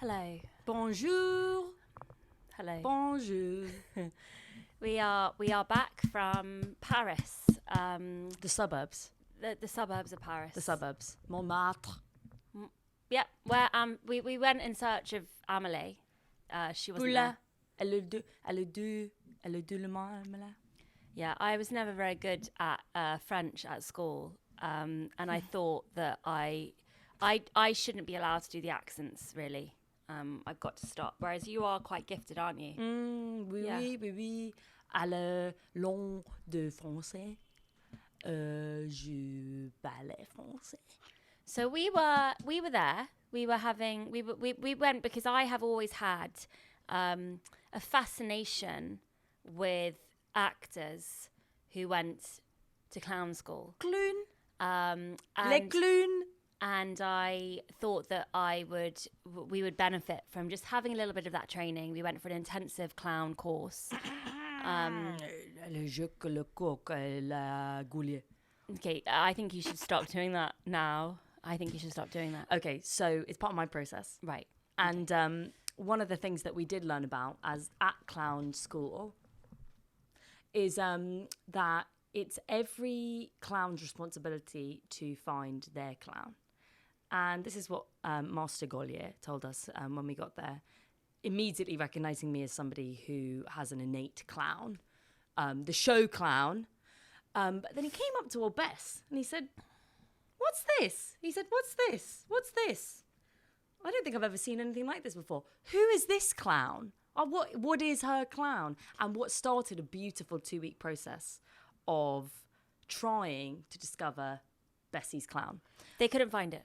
Hello. Bonjour. Hello. Bonjour. We are back from Paris. The suburbs. The suburbs of Paris. The suburbs. Montmartre. Yeah, where we went in search of Amelie. She wasn't there. Elle a deux le mal. Yeah, I was never very good at French at school, and I thought that I shouldn't be allowed to do the accents, really. I've got to stop. Whereas you are quite gifted, aren't you? Oui. À le long de français, je parlais français. So we were there. We went because I have always had a fascination with actors who went to clown school. Clown. Les clowns. And I thought that we would benefit from just having a little bit of that training. We went for an intensive clown course. Le jeu, le coq, la goulier. Okay, I think you should stop doing that now. I think you should stop doing that. Okay, so it's part of my process. Right. And one of the things that we did learn about as at clown school is that it's every clown's responsibility to find their clown. And this is what Master Gaulier told us when we got there, immediately recognizing me as somebody who has an innate clown, the show clown. But then he came up to old Bess and he said, "What's this?" He said, "What's this? What's this? I don't think I've ever seen anything like this before. Who is this clown? What is her clown?" And what started a beautiful 2-week process of trying to discover Bessie's clown. They couldn't find it.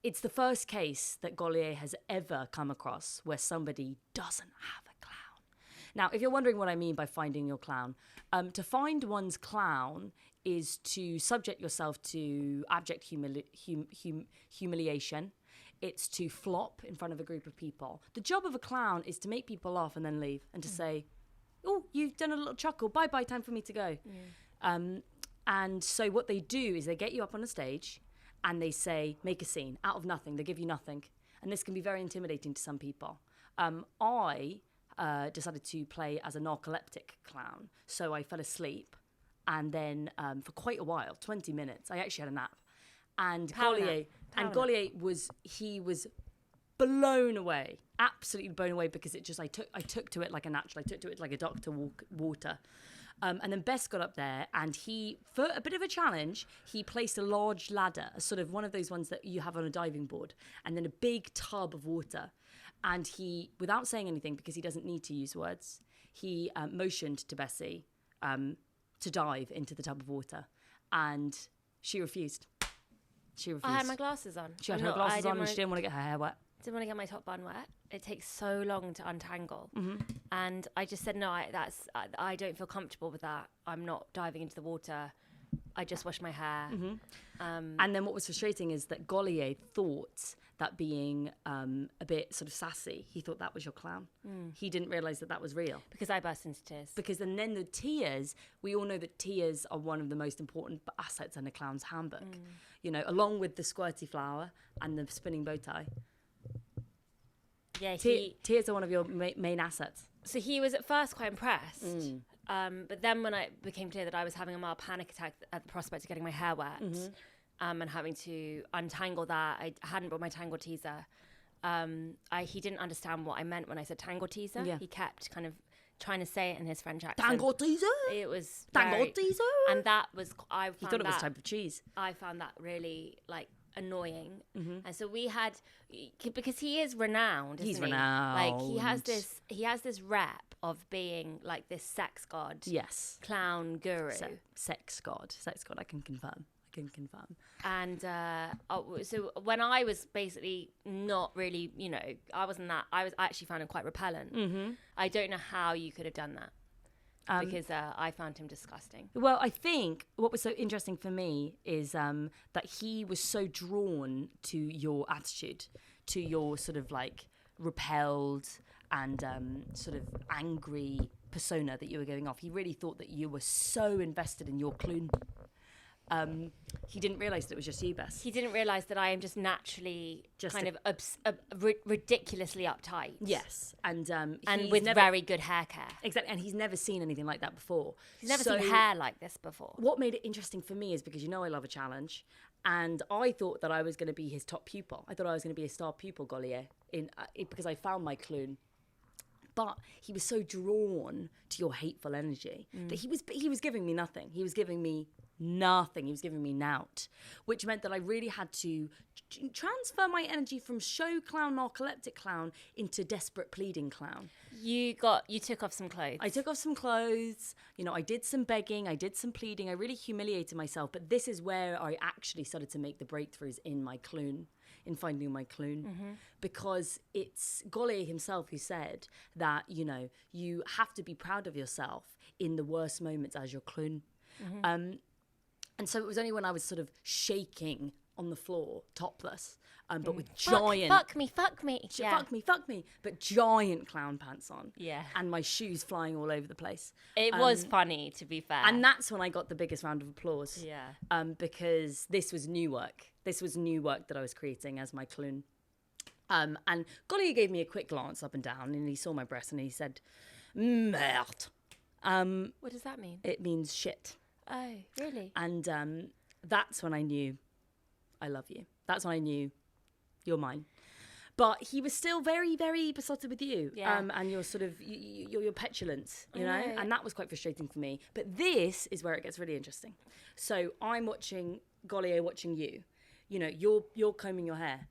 It's the first case that Gaulier has ever come across where somebody doesn't have a clown. Now, if you're wondering what I mean by finding your clown, to find one's clown is to subject yourself to abject humiliation. It's to flop in front of a group of people. The job of a clown is to make people laugh and then leave and to say, "Oh, you've done a little chuckle. Bye-bye, time for me to go." Yeah. And so what they do is they get you up on a stage and they say, make a scene out of nothing. They give you nothing. And this can be very intimidating to some people. I decided to play as a narcoleptic clown. So I fell asleep. And then for quite a while, 20 minutes, I actually had a nap. And Gaulier was blown away, absolutely blown away, because I took to it like a natural. I took to it like a duck to water. And then Bess got up there and he, for a bit of a challenge, he placed a large ladder, a sort of one of those ones that you have on a diving board, and then a big tub of water. And he, without saying anything, because he doesn't need to use words, he motioned to Bessie to dive into the tub of water. And she refused. I had my glasses on. She had her glasses on and she didn't want to get her hair wet. Didn't want to get my top bun wet. It takes so long to untangle. Mm-hmm. And I just said, no, I don't feel comfortable with that. I'm not diving into the water. I just wash my hair. Mm-hmm. And then what was frustrating is that Gaulier thought that being a bit sort of sassy, he thought that was your clown. He didn't realise that was real. Because I burst into tears. Because and then the tears, we all know that tears are one of the most important assets in a clown's handbook. You know, along with the squirty flower and the spinning bow tie. Yeah, tears are one of your main assets. So he was at first quite impressed. But then when it became clear that I was having a mild panic attack at the prospect of getting my hair wet and having to untangle that, I hadn't brought my tangle teaser. He didn't understand what I meant when I said tangle teaser. Yeah. He kept kind of trying to say it in his French accent. Tangle teaser? It was tangle teaser? And that was, he thought it was a type of cheese. I found that really, annoying. And so we had, because he is renowned, isn't he? Renowned. He has this rep of being like this sex god. Yes. Clown guru. Sex god, I can confirm. And so when I was basically not really, I actually found him quite repellent. I don't know how you could have done that. Because I found him disgusting. Well, I think what was so interesting for me is that he was so drawn to your attitude, to your sort of repelled and sort of angry persona that you were giving off. He really thought that you were so invested in your clown he didn't realise that it was just you, Bess. He didn't realise that I am just naturally ridiculously uptight. Yes, and with very good hair care. Exactly, and he's never seen anything like that before. He's never seen hair like this before. What made it interesting for me is because I love a challenge, and I thought that I was going to be his top pupil. I thought I was going to be a star pupil, Golier, because I found my clown. But he was so drawn to your hateful energy that he was giving me nothing. He was giving me nothing. He was giving me nout, which meant that I really had to transfer my energy from show clown, narcoleptic clown into desperate pleading clown. You took off some clothes. I took off some clothes. I did some begging. I did some pleading. I really humiliated myself. But this is where I actually started to make the breakthroughs in my clown. In finding my clown, because it's Golier himself who said that, you have to be proud of yourself in the worst moments as your clown. And so it was only when I was sort of shaking on the floor, topless, but with giant... Fuck me. Fuck me, but giant clown pants on. Yeah. And my shoes flying all over the place. It was funny, to be fair. And that's when I got the biggest round of applause. Yeah. Because this was new work. This was new work that I was creating as my clown. And Golier gave me a quick glance up and down, and he saw my breasts, and he said, merde. What does that mean? It means shit. Oh, really? And that's when I knew I love you. That's when I knew you're mine. But he was still very, very besotted with you. Yeah. And your sort of, your petulance, know? And that was quite frustrating for me. But this is where it gets really interesting. So I'm watching Golier watching you. You're combing your hair.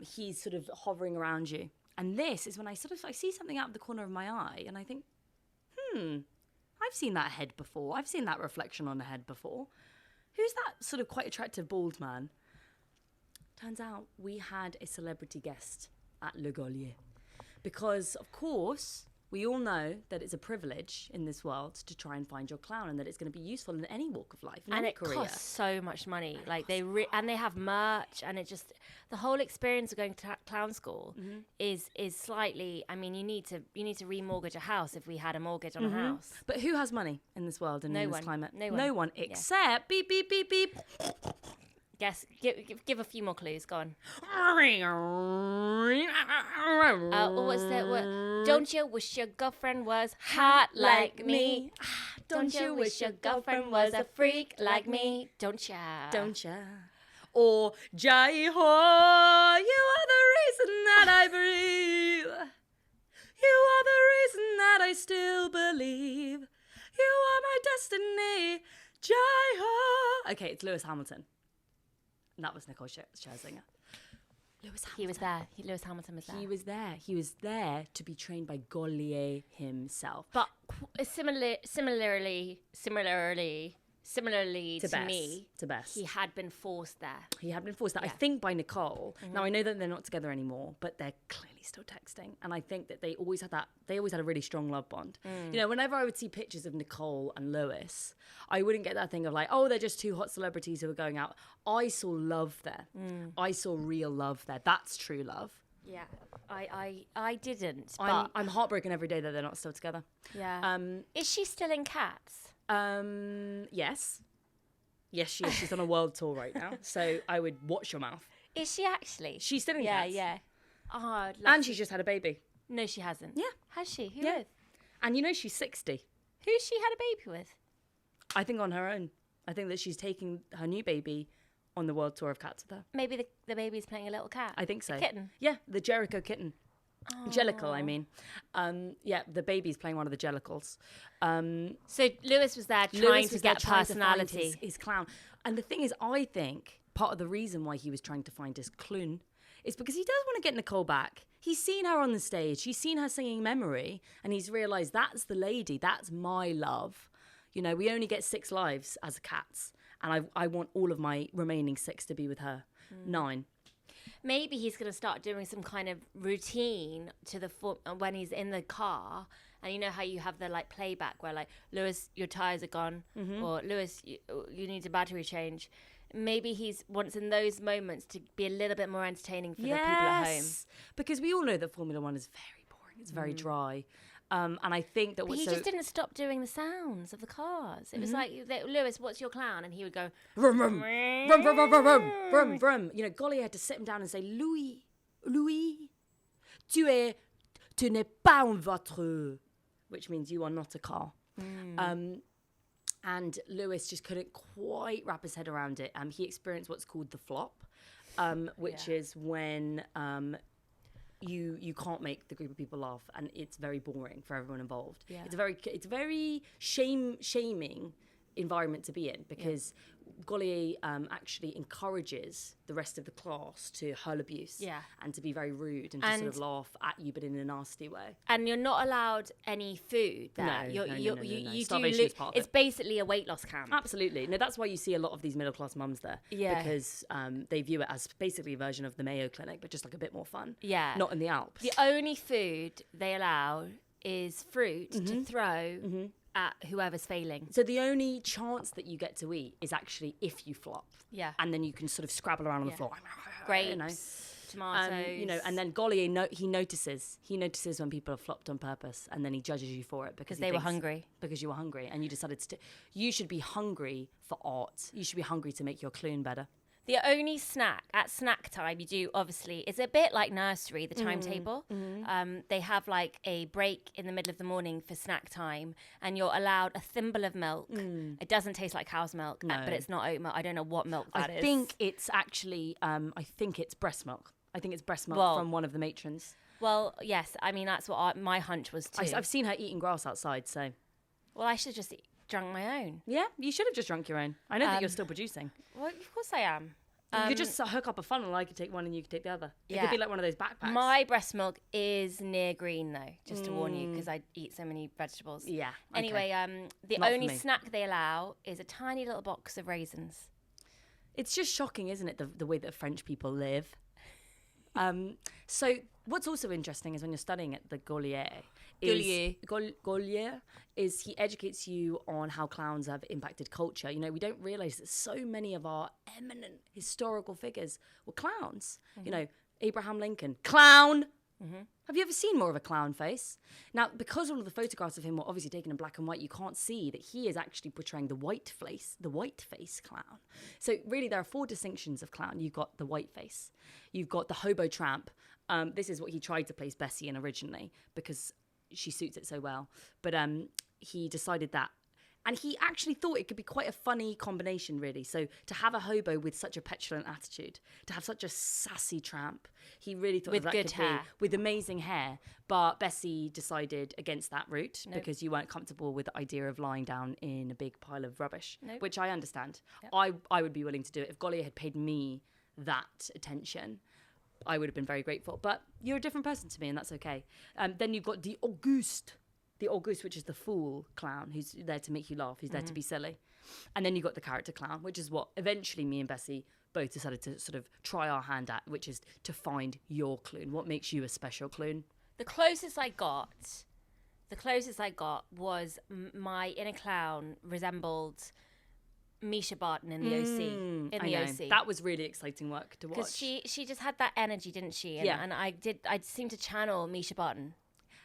He's sort of hovering around you. And this is when I see something out of the corner of my eye, and I think, I've seen that head before. I've seen that reflection on a head before. Who's that sort of quite attractive bald man? Turns out we had a celebrity guest at Le Golier. Because, of course, we all know that it's a privilege in this world to try and find your clown, and that it's going to be useful in any walk of life, in any career. And it costs so much money. Like they have merch, and the whole experience of going to clown school is slightly. I mean, you need to remortgage a house if we had a mortgage on a house. But who has money in this world and in this climate? No one. Except beep beep beep beep. Guess, give a few more clues. Go on. What's that? What? Don't you wish your girlfriend was hot like me? Don't you wish your girlfriend was a freak like me? Don't ya? Don't ya? Or Jai Ho, you are the reason that I breathe. You are the reason that I still believe. You are my destiny. Jai Ho. Okay, it's Lewis Hamilton. And that was Nicole Scherzinger. Lewis Hamilton. He was there. Lewis Hamilton was there. He was there. He was there to be trained by Golier himself. But similarly to me, to Bess, he had been forced there. Yeah. I think by Nicole. Now I know that they're not together anymore, but they're clearly still texting. And I think that they always had a really strong love bond. Whenever I would see pictures of Nicole and Lewis, I wouldn't get that thing of like, oh, they're just two hot celebrities who are going out. I saw love there. I saw real love there. That's true love. Yeah, I didn't. I'm heartbroken every day that they're not still together. Yeah. Is she still in Cats? Yes, she is. She's on a world tour right now, so I would watch your mouth. Is she actually? She's still in Cats. Yeah. Oh, and she's just had a baby. No, she hasn't. Yeah. Has she? Who with? And she's 60. Who's she had a baby with? I think on her own. I think that she's taking her new baby on the world tour of Cats with her. Maybe the baby's playing a little cat. I think so. A kitten. Yeah, the Jericho kitten. Jellicle, I mean. The baby's playing one of the Jellicles. So Lewis was there trying to get personality. His clown. And the thing is, I think part of the reason why he was trying to find his clown is because he does want to get Nicole back. He's seen her on the stage. He's seen her singing Memory. And he's realised that's the lady. That's my love. We only get 6 lives as Cats. And I want all of my remaining 6 to be with her. 9. Maybe he's going to start doing some kind of routine when he's in the car, and you know how you have the like playback where like, Lewis, your tires are gone, or Lewis, you need a battery change. Maybe he wants in those moments to be a little bit more entertaining for the people at home. Because we all know that Formula One is very boring. It's very dry. And I think that But he just didn't stop doing the sounds of the cars. It was like, Lewis, what's your clown? And he would go, vroom, vroom, vroom, vroom, vroom, vroom, vroom, vroom. You know, Golly had to sit him down and say, Louis, tu n'es pas une voiture, which means you are not a car. And Lewis just couldn't quite wrap his head around it. He experienced what's called the flop, which is when you can't make the group of people laugh, and it's very boring for everyone involved. Yeah. It's a very shaming environment to be in, because Gollier actually encourages the rest of the class to hurl abuse and to be very rude and to sort of laugh at you, but in a nasty way. And you're not allowed any food there. No. You Starvation is part of it's basically a weight loss camp. Absolutely. No, that's why you see a lot of these middle class mums there. Yeah. Because they view it as basically a version of the Mayo Clinic, but just like a bit more fun. Yeah. Not in the Alps. The only food they allow is fruit to throw at whoever's failing. So the only chance that you get to eat is actually if you flop. Yeah. And then you can sort of scrabble around on the floor. Grapes, tomatoes. And then Gollier, he notices when people have flopped on purpose, and then he judges you for it because they were hungry. Because you were hungry, and you decided you should be hungry for art. You should be hungry to make your clune better. The only snack at snack time you do, obviously, is a bit like nursery, the timetable. They have like a break in the middle of the morning for snack time, and you're allowed a thimble of milk. It doesn't taste like cow's milk, but it's not oat milk. I don't know what milk that is. I think it's actually, it's breast milk. I think it's breast milk from one of the matrons. Well, yes. I mean, that's what my hunch was too. I've seen her eating grass outside, so. Well, I should just drunk my own. Yeah, you should have just drunk your own. I know that you're still producing. Well, of course I am. You could just hook up a funnel, I could take one and you could take the other. It could be like one of those backpacks. My breast milk is near green, though, just to warn you, because I eat so many vegetables. Yeah. Anyway, the only snack they allow is a tiny little box of raisins. It's just shocking, isn't it, the way that French people live? So what's also interesting is when you're studying at the Gollier is he educates you on how clowns have impacted culture. You know, we don't realise that so many of our eminent historical figures were clowns. You know, Abraham Lincoln, clown. Have you ever seen more of a clown face? Now, because all of the photographs of him were obviously taken in black and white, you can't see that he is actually portraying the white face clown. So really, there are 4 distinctions of clown. You've got the white face. You've got the hobo tramp. This is what he tried to place Bessie in originally because she suits it so well. But he decided that. And he actually thought it could be quite a funny combination, really. So to have a hobo with such a petulant attitude, to have such a sassy tramp, he really thought with that good could hair. be with amazing hair. But Bessie decided against that route because you weren't comfortable with the idea of lying down in a big pile of rubbish, which I understand. Yep. I would be willing to do it. If Gollier had paid me that attention, I would have been very grateful. But you're a different person to me, and that's okay. Then you've got the Auguste, which is the fool clown, who's there to make you laugh, who's there to be silly. And then you've got the character clown, which is what eventually me and Bessie both decided to sort of try our hand at, which is to find your clune. What makes you a special clune? The closest I got was my inner clown resembled Misha Barton in the OC. That was really exciting work to watch. Because she just had that energy, didn't she? And I seemed to channel Misha Barton.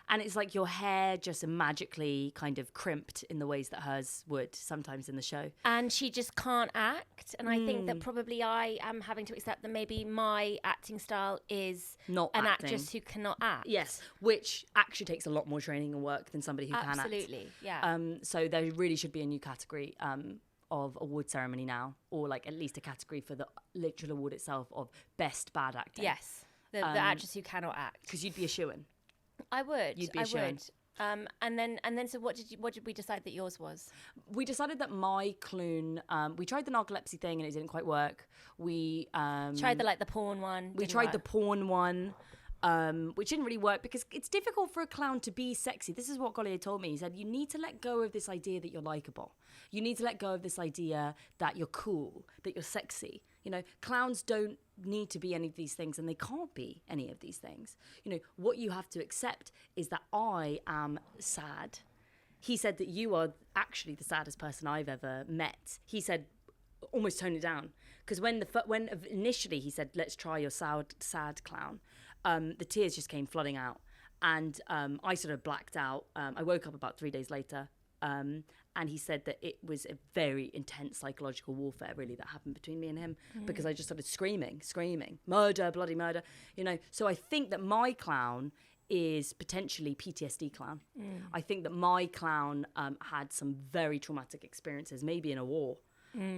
And it's like your hair just magically kind of crimped in the ways that hers would sometimes in the show. And she just can't act. And I think that probably I am having to accept that maybe my acting style is not an acting. Actress who cannot act. Yes, which actually takes a lot more training and work than somebody who can act. Absolutely, yeah. So there really should be a new category of award ceremony now, or like at least a category for the literal award itself of best bad acting. Yes, the actress who cannot act. Because you'd be a shoo-in. I would. You'd be a shoo-in. And then so what did we decide that yours was? We decided that my clune, we tried the narcolepsy thing and it didn't quite work. We tried the porn one. We tried the porn one. Which didn't really work because it's difficult for a clown to be sexy. This is what Gollier told me. He said, you need to let go of this idea that you're likable. You need to let go of this idea that you're cool, that you're sexy. You know, clowns don't need to be any of these things and they can't be any of these things. You know, what you have to accept is that I am sad. He said that you are actually the saddest person I've ever met. He said, almost tone it down. Because when initially he said, let's try your sad clown, the tears just came flooding out. And I sort of blacked out. I woke up about 3 days later. And he said that it was a very intense psychological warfare, really, that happened between me and him, because I just started screaming, murder, bloody murder, you know. So I think that my clown is potentially PTSD clown. I think that my clown had some very traumatic experiences, maybe in a war.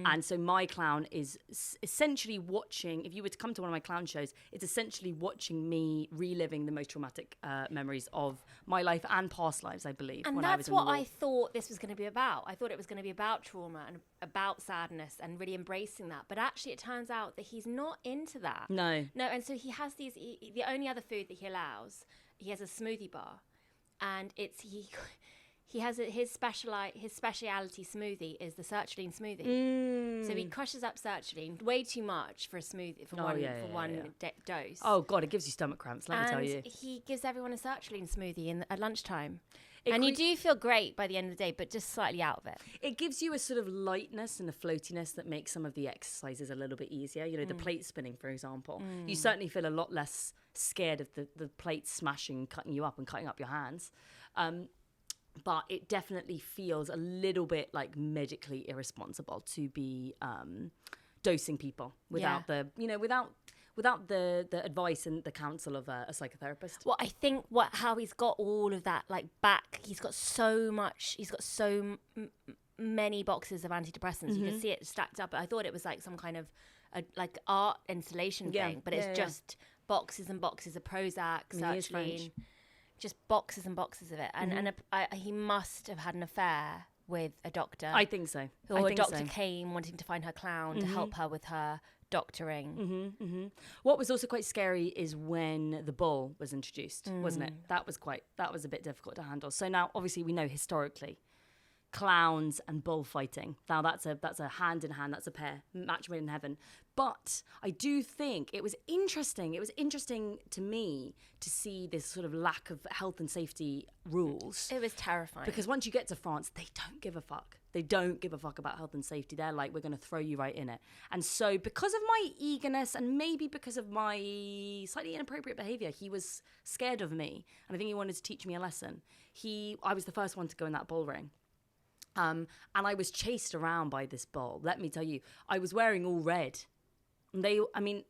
And so my clown is essentially watching, if you were to come to one of my clown shows, it's essentially watching me reliving the most traumatic memories of my life and past lives, I believe. And when that's I was in what the war. I thought this was going to be about. I thought it was going to be about trauma and about sadness and really embracing that. But actually, it turns out that he's not into that. No. And so he has the only other food that he allows, he has a smoothie bar. And he has his speciality smoothie is the sertraline smoothie. So he crushes up sertraline way too much for a smoothie for one dose. Oh God, it gives you stomach cramps. Let me tell you. He gives everyone a sertraline smoothie at lunchtime. You do feel great by the end of the day, but just slightly out of it. It gives you a sort of lightness and a floatiness that makes some of the exercises a little bit easier. You know, the plate spinning, for example. You certainly feel a lot less scared of the plate smashing, cutting you up and cutting up your hands. But it definitely feels a little bit like medically irresponsible to be dosing people without without the advice and the counsel of a psychotherapist. Well, I think how he's got all of that back. He's got so many boxes of antidepressants. You can see it stacked up. I thought it was like some kind of art installation thing, but it's just boxes and boxes of Prozac, sertraline. Just boxes and boxes of it. And he must have had an affair with a doctor. I think so. Or a doctor came wanting to find her clown to help her with her doctoring. What was also quite scary is when the bull was introduced, wasn't it? That was a bit difficult to handle. So now, obviously, we know historically, clowns and bullfighting. Now that's a hand in hand. That's a pair, match made in heaven. But I do think it was interesting. It was interesting to me to see this sort of lack of health and safety rules. It was terrifying. Because once you get to France, they don't give a fuck. They don't give a fuck about health and safety. They're like, we're going to throw you right in it. And so because of my eagerness and maybe because of my slightly inappropriate behavior, he was scared of me. And I think he wanted to teach me a lesson. I was the first one to go in that bull ring. And I was chased around by this bull. Let me tell you, I was wearing all red. And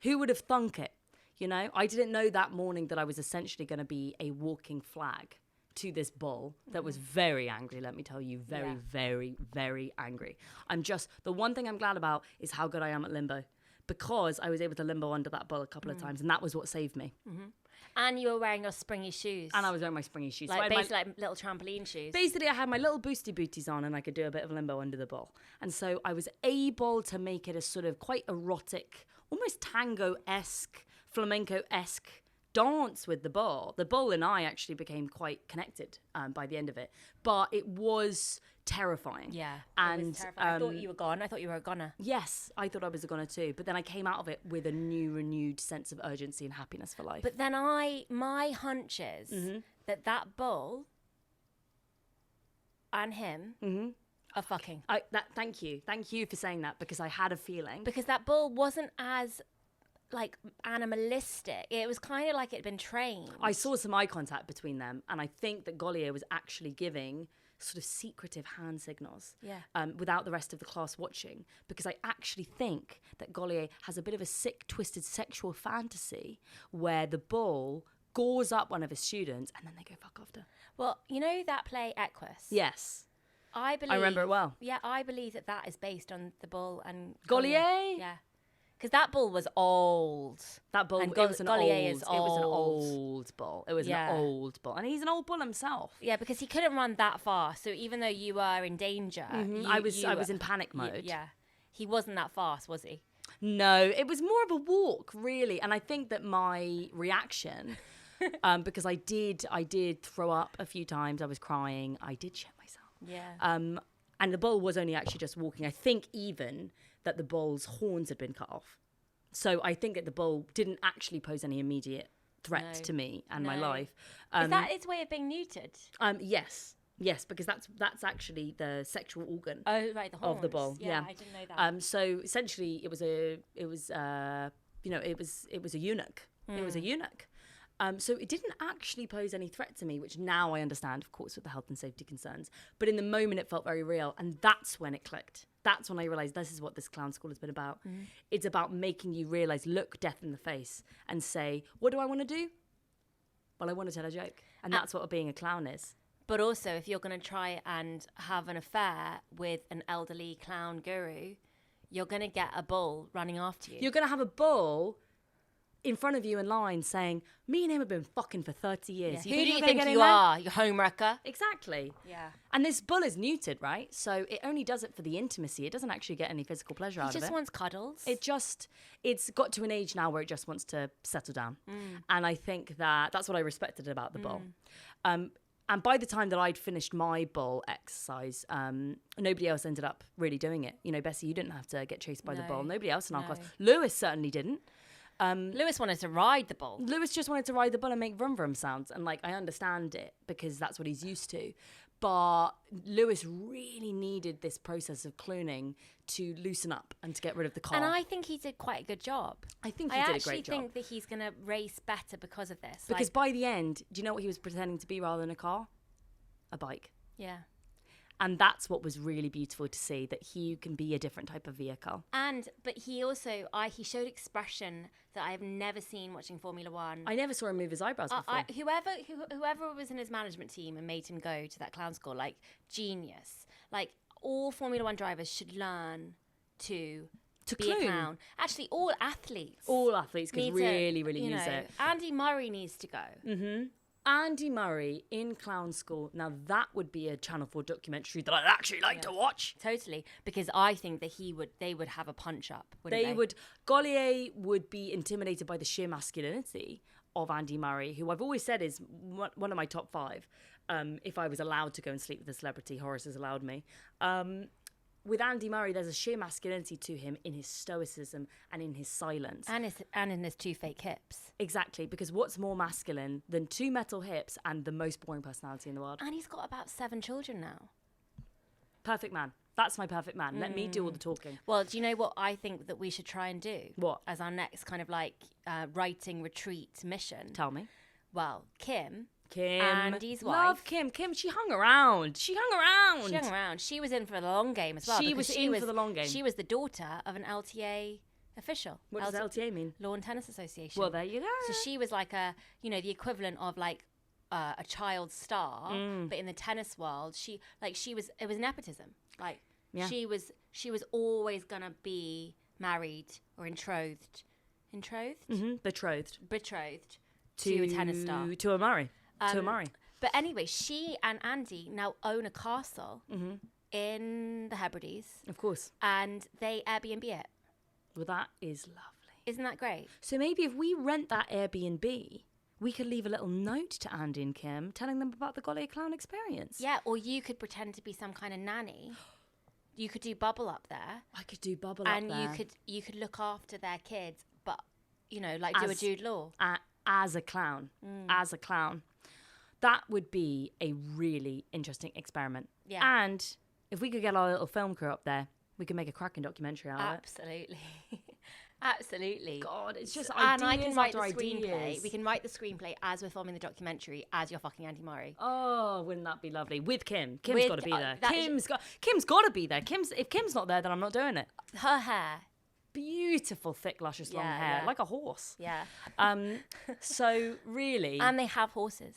who would have thunk it? You know, I didn't know that morning that I was essentially going to be a walking flag to this bull that was very angry, let me tell you, very, very, very angry. The one thing I'm glad about is how good I am at limbo, because I was able to limbo under that bull a couple of times, and that was what saved me. And you were wearing your springy shoes. And I was wearing my springy shoes. Basically like little trampoline shoes. Basically, I had my little boosty booties on and I could do a bit of limbo under the bull. And so I was able to make it a sort of quite erotic, almost tango-esque, flamenco-esque dance with the bull. The bull and I actually became quite connected by the end of it. But it was terrifying. Yeah, and it was terrifying. I thought you were gone. I thought you were a goner. Yes, I thought I was a goner too. But then I came out of it with a renewed sense of urgency and happiness for life. But then my hunch is that bull and him are fucking. Thank you for saying that, because I had a feeling. Because that bull wasn't as animalistic. It was kind of like it had been trained. I saw some eye contact between them, and I think that Gollier was actually giving sort of secretive hand signals without the rest of the class watching, because I actually think that Gollier has a bit of a sick, twisted sexual fantasy where the bull gores up one of his students and then they go fuck after. Well, you know that play Equus? Yes. I remember it well. Yeah, I believe that is based on the bull and Gollier? Yeah. Because that bull was old. That bull, and it was an old bull. It was an old bull. And he's an old bull himself. Yeah, because he couldn't run that fast. So even though you were in danger, I was in panic mode. Yeah. He wasn't that fast, was he? No, it was more of a walk, really. And I think that my reaction, because I did throw up a few times. I was crying. I did shit myself. Yeah. And the bull was only actually just walking. I think even that the bull's horns had been cut off. So I think that the bull didn't actually pose any immediate threat to me and my life. Is that its way of being neutered? Yes, because that's actually the sexual organ. Oh, right, the horns. Of the bull. Yeah, I didn't know that. So essentially, it was a eunuch. It was a eunuch. So it didn't actually pose any threat to me, which now I understand, of course, with the health and safety concerns. But in the moment, it felt very real. And that's when it clicked. That's when I realised this is what this clown school has been about. It's about making you realise, look death in the face and say, what do I want to do? Well, I want to tell a joke. And that's what being a clown is. But also, if you're going to try and have an affair with an elderly clown guru, you're going to get a bull running after you. You're going to have a bull in front of you in line saying, me and him have been fucking for 30 years. Who do you think you are? You homewrecker? Exactly. Yeah. And this bull is neutered, right? So it only does it for the intimacy. It doesn't actually get any physical pleasure out of it. He just wants cuddles. It's got to an age now where it just wants to settle down. And I think that's what I respected about the bull. And by the time that I'd finished my bull exercise, nobody else ended up really doing it. You know, Bessie, you didn't have to get chased by the bull. Nobody else in our class. Lewis certainly didn't. Lewis wanted to ride the bull. Lewis just wanted to ride the bull and make vroom vroom sounds. And like, I understand it because that's what he's used to. But Lewis really needed this process of clooning to loosen up and to get rid of the car. And I think he did quite a good job. I think he did a great job. I actually think that he's going to race better because of this. Because by the end, do you know what he was pretending to be rather than a car? A bike. Yeah. And that's what was really beautiful to see, that he can be a different type of vehicle. But he also, he showed expression that I've never seen watching Formula One. I never saw him move his eyebrows before. Whoever was in his management team and made him go to that clown school, like, genius. Like, all Formula One drivers should learn to be a clown. Actually, all athletes. All athletes could really use it. Andy Murray needs to go. Mm-hmm. Andy Murray in clown school. Now that would be a Channel 4 documentary that I'd actually like to watch. Totally, because I think that they would have a punch up. They would. Gaulier would be intimidated by the sheer masculinity of Andy Murray, who I've always said is one of my top 5. If I was allowed to go and sleep with a celebrity, Horace has allowed me. With Andy Murray, there's a sheer masculinity to him in his stoicism and in his silence. And in his 2 fake hips. Exactly, because what's more masculine than 2 metal hips and the most boring personality in the world? And he's got about 7 children now. Perfect man. That's my perfect man. Let me do all the talking. Well, do you know what I think that we should try and do? What? As our next kind of like writing retreat mission. Tell me. Well, Kim, Andy's wife. Love Kim. She hung around. She was in for the long game as well. She was in for the long game. She was the daughter of an LTA official. What does LTA mean? Lawn Tennis Association. Well, there you go. So she was like the equivalent of like a child star, but in the tennis world, it was nepotism. Like she was always gonna be married or betrothed to a tennis star, to a Murray. But anyway, she and Andy now own a castle in the Hebrides. Of course. And they Airbnb it. Well, that is lovely. Isn't that great? So maybe if we rent that Airbnb, we could leave a little note to Andy and Kim telling them about the Gaulier Clown experience. Yeah, or you could pretend to be some kind of nanny. You could do Bubble up there. I could do Bubble up there. And you could look after their kids, but, do a Jude Law. As a clown. As a clown. That would be a really interesting experiment. Yeah. And if we could get our little film crew up there, we could make a cracking documentary out of it. Absolutely. Absolutely. God, it's just ideas. And I can write the screenplay. We can write the screenplay as we're filming the documentary as you're fucking Andy Murray. Oh, wouldn't that be lovely? With Kim. Kim's got to be there. Kim's got to be there. If Kim's not there, then I'm not doing it. Her hair. Beautiful, thick, luscious, long hair, like a horse. Yeah. So really, and they have horses.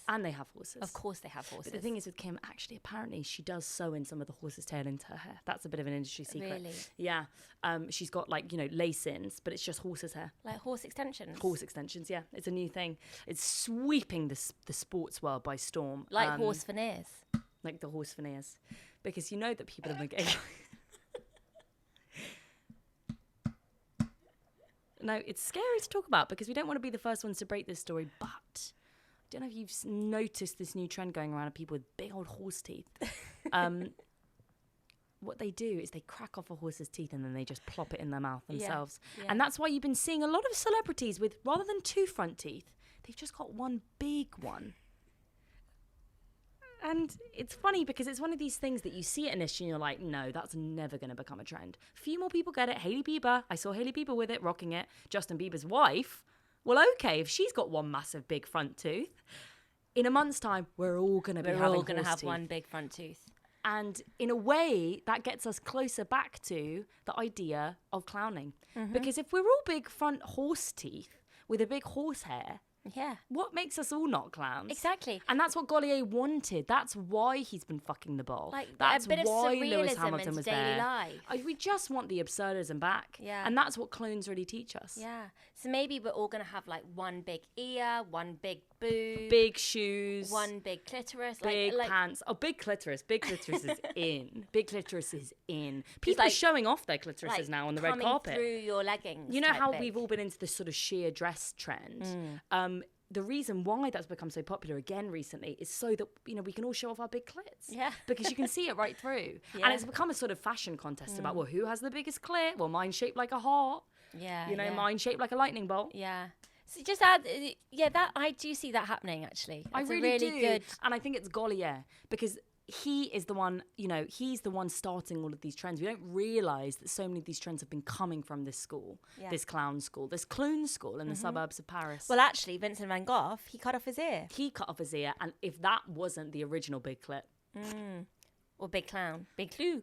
Of course, they have horses. But the thing is with Kim, actually, apparently, she does sew in some of the horse's tail into her hair. That's a bit of an industry secret. Really? Yeah. She's got lace-ins, but it's just horse's hair. Like horse extensions. Horse extensions. Yeah, it's a new thing. It's sweeping the sports world by storm. Like horse veneers. Like the horse veneers, because you know that people are getting. No, it's scary to talk about because we don't want to be the first ones to break this story, but I don't know if you've noticed this new trend going around of people with big old horse teeth. What they do is they crack off a horse's teeth and then they just plop it in their mouth themselves. Yeah. And that's why you've been seeing a lot of celebrities with, rather than 2 front teeth, they've just got 1 big one. And it's funny because it's one of these things that you see it initially and you're like, no, that's never going to become a trend. A few more people get it. Hailey Bieber. I saw Hailey Bieber with it, rocking it. Justin Bieber's wife well, okay, if she's got one massive big front tooth, in a month's time, we're all going to be having going to have teeth. one big front tooth. And in a way, that gets us closer back to the idea of clowning. Because if we're all big front horse teeth with a big horse hair, yeah, what makes us all not clowns? Exactly. And that's what Gollier wanted. That's why he's been fucking the ball. Like that's a bit why of Lewis surrealism Hamilton into was daily there. life. We just want the absurdism back. Yeah. And that's what clones really teach us. Yeah. So maybe we're all going to have like one big ear, one big boob, Big shoes. one big clitoris, Big like pants. Oh, big clitoris. Big clitoris is in. Big clitoris is in. People like- are showing off their clitorises like now on the red coming carpet. through your leggings. You know type how big. we've all been into this sort of sheer dress trend? The reason why that's become so popular again recently is so that, you know, we can all show off our big clits. Yeah. Because you can see it right through. Yeah. And it's become a sort of fashion contest about, well, who has the biggest clit? Well, mine's shaped like a heart. Yeah. You know, yeah. mine's shaped like a lightning bolt. Yeah. So just add, that I do see that happening actually. I It's really a really do. good. And I think it's Gollier because he is the one, you know, he's the one starting all of these trends. We don't realise that so many of these trends have been coming from this school, this clown school, this clown school in the suburbs of Paris. Well, actually, Vincent van Gogh, he cut off his ear. He cut off his ear, and if that wasn't the original big clit, Or big clown. Big clue.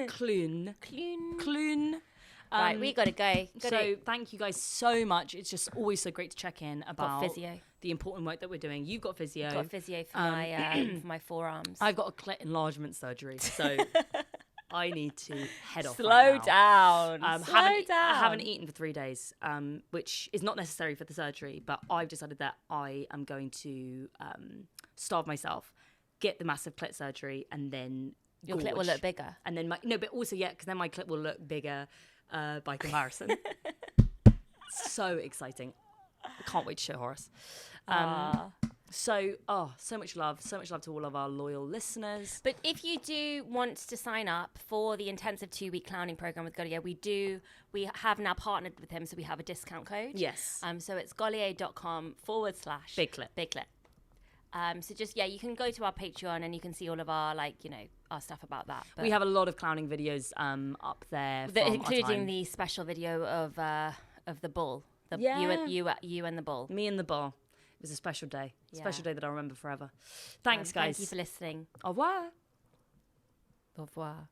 clown, Clune. clown. Right, we got to go. So thank you guys so much. It's just always so great to check in about physio. the important work that we're doing. You've got physio. Got physio for my for my forearms. I've got a clit enlargement surgery, so I need to head off. Slow right now. down. Slow I down. haven't eaten for 3 days, which is not necessary for the surgery, but I've decided that I am going to starve myself, get the massive clit surgery, and then Your clit will gorge. look bigger. And then but also because then my clit will look bigger by comparison. So exciting! I can't wait to show Horace. So much love to all of our loyal listeners. But if you do want to sign up for the intensive 2-week clowning program with Gollier, we have now partnered with him, so we have a discount code. Yes. So it's gollier.com/. Big clit. Big clit. So just, you can go to our Patreon and you can see all of our, our stuff about that. But We have a lot of clowning videos up there, from our including time. the special video of the bull. Yeah. You and the bull. Me and the bull. It was a special day. Yeah. Special day that I'll remember forever. Thanks, guys. Thank you for listening. Au revoir. Au revoir.